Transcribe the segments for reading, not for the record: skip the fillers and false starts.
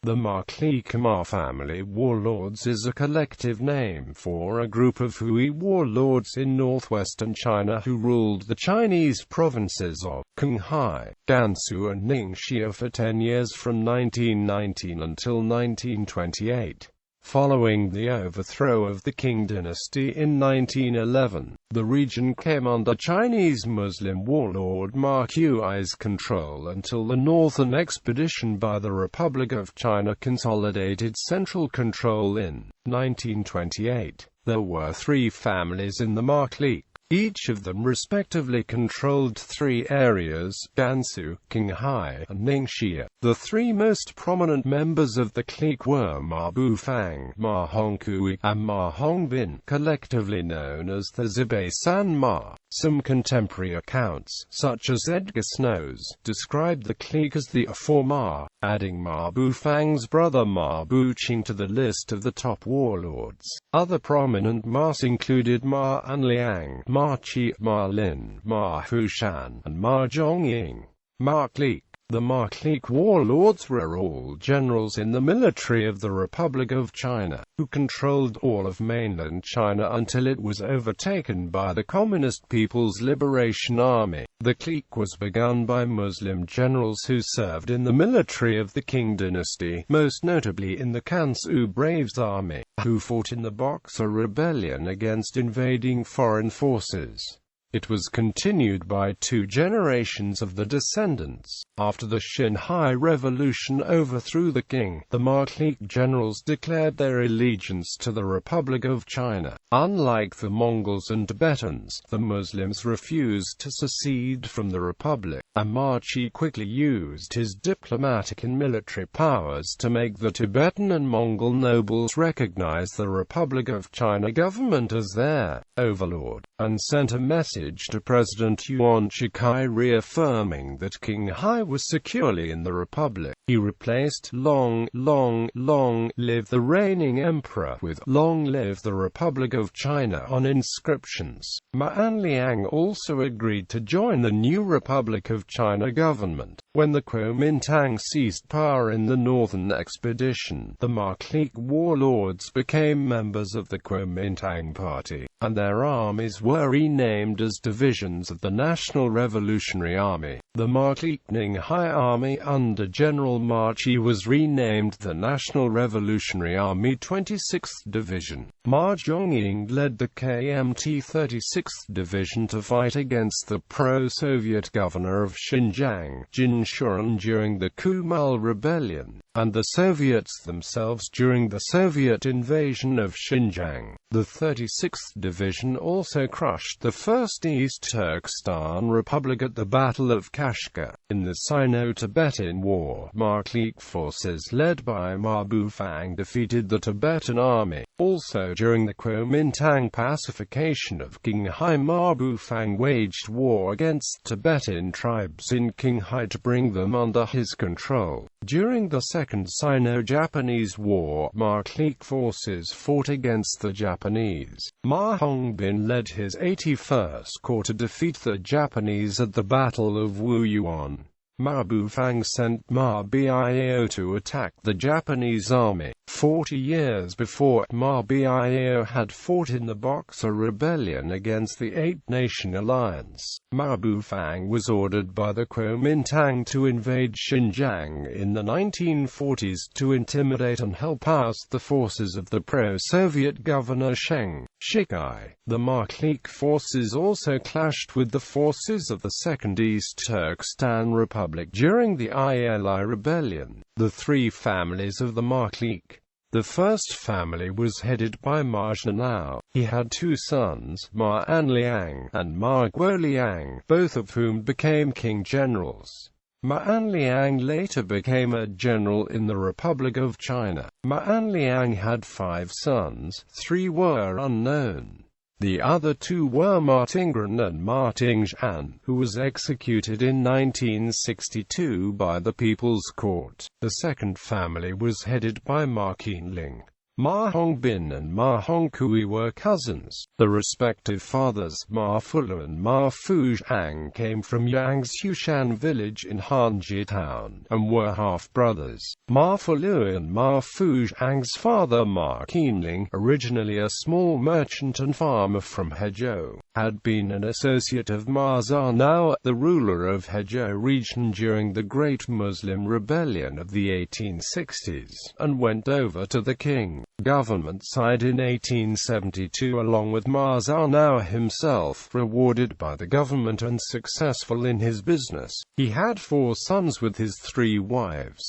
The Ma Clique Ma family warlords is a collective name for a group of Hui warlords in northwestern China who ruled the Chinese provinces of Qinghai, Gansu and Ningxia for 10 years from 1919 until 1928. Following the overthrow of the Qing dynasty in 1911, the region came under Chinese Muslim warlord Ma Hongbin's control until the Northern Expedition by the Republic of China consolidated central control in 1928. There were 3 families in the Ma Clique. Each of them respectively controlled 3 areas: Gansu, Qinghai, and Ningxia. The 3 most prominent members of the clique were Ma Bufang, Ma Hongkui, and Ma Hongbin, collectively known as the Xibei San Ma. Some contemporary accounts, such as Edgar Snow's, describe the clique as the Four Ma, adding Ma Bufang's brother Ma Bufang to the list of the top warlords. Other prominent Mas included Ma Anliang, Ma Qi, Ma Lin, Ma Fushan, and Ma Zhongying. Ma Clique. The Ma Clique warlords were all generals in the military of the Republic of China, who controlled all of mainland China until it was overtaken by the Communist People's Liberation Army. The clique was begun by Muslim generals who served in the military of the Qing dynasty, most notably in the Gansu Braves Army, who fought in the Boxer Rebellion against invading foreign forces. It was continued by 2 generations of the descendants. After the Qinghai Revolution overthrew the Qing, the Ma Clique generals declared their allegiance to the Republic of China. Unlike the Mongols and Tibetans, the Muslims refused to secede from the Republic, and Ma Qi quickly used his diplomatic and military powers to make the Tibetan and Mongol nobles recognize the Republic of China government as their overlord, and sent a message to President Yuan Shikai reaffirming that Qinghai was securely in the Republic. He replaced "Long, long, long live the reigning emperor" with "Long live the Republic of China" on inscriptions. Ma Anliang also agreed to join the new Republic of China government. When the Kuomintang seized power in the Northern Expedition, the Ma Clique warlords became members of the Kuomintang Party, and their armies were renamed as divisions of the National Revolutionary Army. The Ma Clique Qinghai Army under General Ma Qi was renamed the National Revolutionary Army 26th Division. Ma Zhongying led the KMT 36th Division to fight against the pro-Soviet governor of Xinjiang, Jin Shuren, during the Kumal Rebellion, and the Soviets themselves during the Soviet invasion of Xinjiang. The 36th Division also crushed the 1st East Turkestan Republic at the Battle of Kashgar. In the Sino-Tibetan War, Ma Clique forces led by Ma Bufang defeated the Tibetan army. Also during the Kuomintang pacification of Qinghai, Ma Bufang waged war against Tibetan tribes in Qinghai to bring them under his control. During the Second Sino-Japanese War, Ma Clique forces fought against the Japanese. Ma Hongbin led his 81st Corps to defeat the Japanese at the Battle of Wuyuan. Ma Bufang sent Ma Biao to attack the Japanese army. 40 years before, Ma Biao had fought in the Boxer Rebellion against the Eight-Nation Alliance. Ma Bufang was ordered by the Kuomintang to invade Xinjiang in the 1940s to intimidate and help oust the forces of the pro-Soviet governor Chiang Shikai. The Ma Clique forces also clashed with the forces of the Second East Turkestan Republic during the Ili Rebellion. The 3 families of the Ma Clique. The first family was headed by Ma Zhenao. He had 2 sons, Ma Anliang and Ma Guoliang, both of whom became king generals. Ma Anliang later became a general in the Republic of China. Ma Anliang had 5 sons, 3 were unknown. The other 2 were Ma Tingren and Ma Tingzhan, who was executed in 1962 by the People's Court. The second family was headed by Ma Qinling. Ma Hongbin and Ma Hongkui were cousins. The respective fathers Ma Fulu and Ma Fuzhang came from Yang's Hushan village in Hanji town, and were half-brothers. Ma Fulu and Ma Fuzhang's father Ma Qinling, originally a small merchant and farmer from Hezhou, had been an associate of Ma Zhanao, the ruler of Hezhou region during the Great Muslim Rebellion of the 1860s, and went over to the Qing government side in 1872 along with Ma Zhanao himself, rewarded by the government and successful in his business. He had 4 sons with his 3 wives.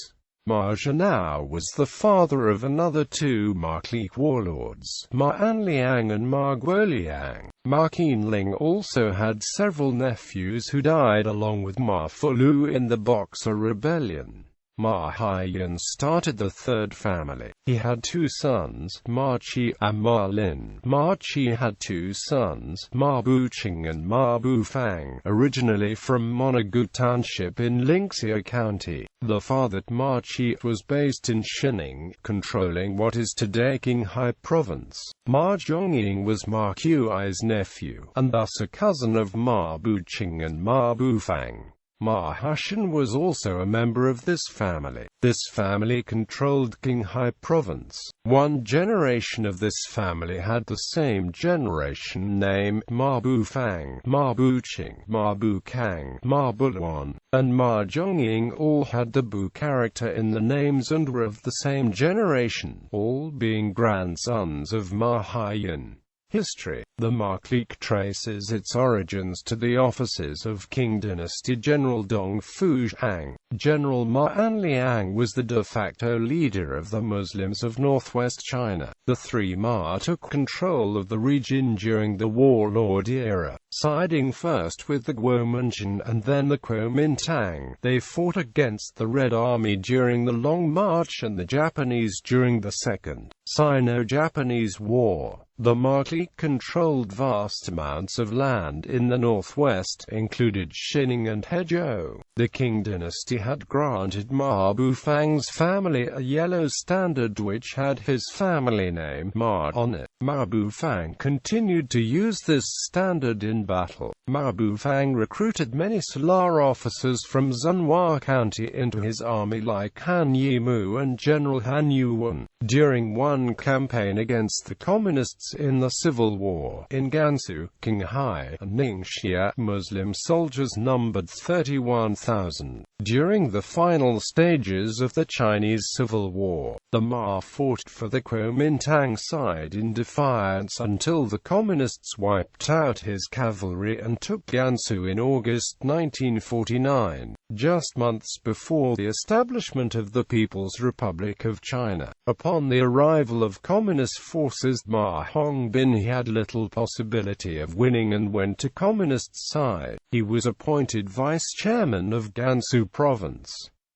Ma Zhanao was the father of another 2 Ma Clique warlords, Ma Anliang and Ma Guoliang. Ma Qinling also had several nephews who died along with Ma Fulu in the Boxer Rebellion. Ma Haiyan started the 3rd family. He had 2 sons, Ma Qi and Ma Lin. Ma Qi had 2 sons, Ma Bufang and Ma Bufang, originally from Monagu Township in Ningxia County. The father Ma Qi was based in Xining, controlling what is today Qinghai province. Ma Zhongying was Ma Qi's nephew, and thus a cousin of Ma Bufang and Ma Bufang. Ma Hushan was also a member of this family. This family controlled Qinghai province. One generation of this family had the same generation name, Ma Bufang, Ma Buqing, Ma Bukang, Ma Buluan, and Ma Zhongying all had the Bu character in the names and were of the same generation, all being grandsons of Ma Haiyan. History. The Ma clique traces its origins to the offices of Qing dynasty General Dong Fuzhang. General Ma Anliang was the de facto leader of the Muslims of northwest China. The 3 Ma took control of the region during the warlord era, siding first with the Kuomintang and then the Kuomintang. They fought against the Red Army during the Long March and the Japanese during the Second Sino-Japanese War. The Ma clique controlled vast amounts of land in the northwest, included Xining and Hezhou. The Qing dynasty had granted Ma Bufang's family a yellow standard which had his family name Ma on it. Ma Bufang continued to use this standard in battle. Ma Bufang recruited many Salar officers from Zhenhua County into his army like Han Yimu and General Han Yuwen. During one campaign against the communists in the Civil War, in Gansu, Qinghai, and Ningxia, Muslim soldiers numbered 31,000. During the final stages of the Chinese Civil War, the Ma fought for the Kuomintang side in defiance until the communists wiped out his cavalry and took Gansu in August 1949, just months before the establishment of the People's Republic of China. Upon the arrival of communist forces, Ma Hongbin had little possibility of winning and went to communist side. He was appointed vice-chairman of Gansu province.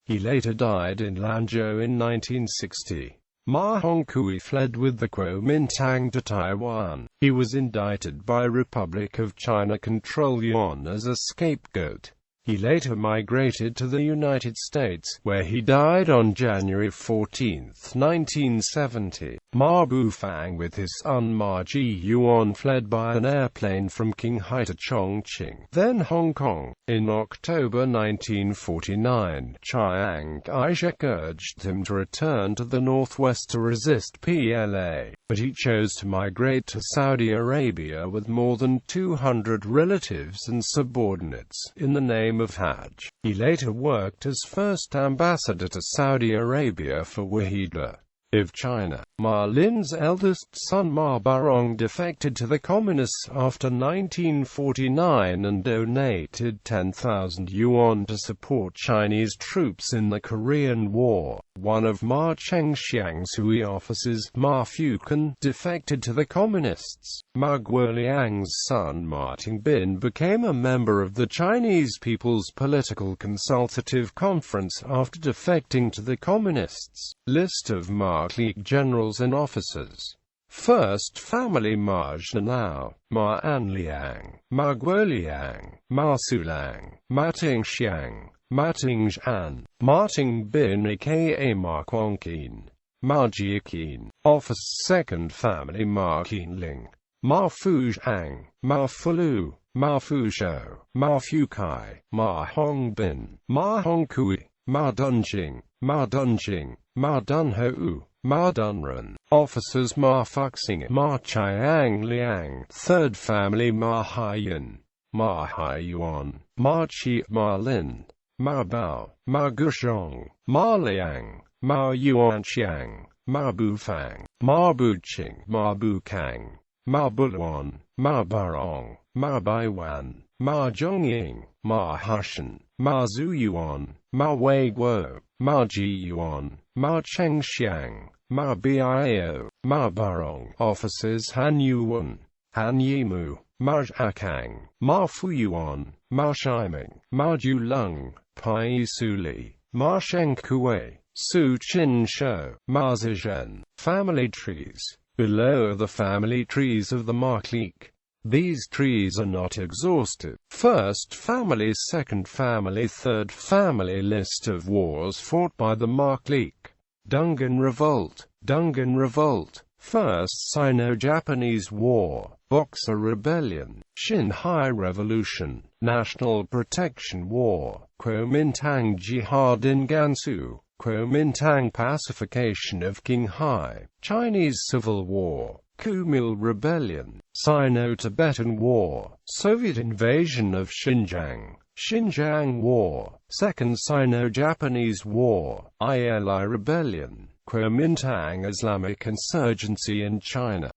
He later died in Lanzhou in 1960. Ma Hongkui fled with the Kuomintang to Taiwan. He was indicted by Republic of China Control Yuan as a scapegoat. He later migrated to the United States, where he died on January 14, 1970. Ma Bufang with his son Ma Ji Yuan fled by an airplane from Qinghai to Chongqing, then Hong Kong. In October 1949, Chiang Kai-shek urged him to return to the northwest to resist PLA, but he chose to migrate to Saudi Arabia with more than 200 relatives and subordinates, in the name of Hajj. He later worked as first ambassador to Saudi Arabia for Wahida of China. Ma Lin's eldest son Ma Bufang defected to the Communists after 1949 and donated 10,000 yuan to support Chinese troops in the Korean War. One of Ma Chengxiang's Hui officers, Ma Fukan, defected to the Communists. Ma Guoliang's son Ma Hongbin became a member of the Chinese People's Political Consultative Conference after defecting to the Communists. List of Ma clique generals and officers. First family: Ma Zhanao, Ma Anliang, Ma Guoliang, Ma Sulang, Ma Tingxiang, Ma Tingzhan, Ma Hongbin aka Ma Hongbin. Ma Jiqin. Office second family Ma Qinling, Ma Fuzhang, Ma Fulu, Ma Fushou, Ma Fukai, Ma Hongbin, Ma Hongkui, Ma Dunjing, Ma Dunjing, Ma Dunhou, Ma Dunran. Officers Ma Fuxing, Ma Chiang Liang. Third family Ma Haiyan, Ma Haiyuan, Ma Qi, Ma Lin, Ma Bao, Ma Gushong, Ma Liang, Ma Yuanqiang, Ma Bufang, Ma Buqing, Ma Bukang, Ma Buluan, Ma Barong, Ma Baiwan, Ma Zhongying, Ma Hushan, Ma Zuyuan, Ma Weiguo, Ma Jiyuan, Ma Chengxiang, Ma Biao, Ma Barong. Officers Han Yuan, Han Yimu, Ma Zhakang, Ma Fuyuan, Ma Shiming, Ma Julung, Pai Suli, Ma Shenkui, Su Qin Shou, Ma Zizhen. Family trees. Below are the family trees of the Ma clique. These trees are not exhaustive. First family, second family, third family. List of wars fought by the Ma clique. Dungan Revolt. Dungan Revolt. First Sino-Japanese War. Boxer Rebellion. Qinghai Revolution. National Protection War. Kuomintang Jihad in Gansu. Kuomintang Pacification of Qinghai. Chinese Civil War. Kumil Rebellion. Sino-Tibetan War. Soviet invasion of Xinjiang. Xinjiang War. Second Sino-Japanese War. ILI Rebellion. Kuomintang Islamic insurgency in China.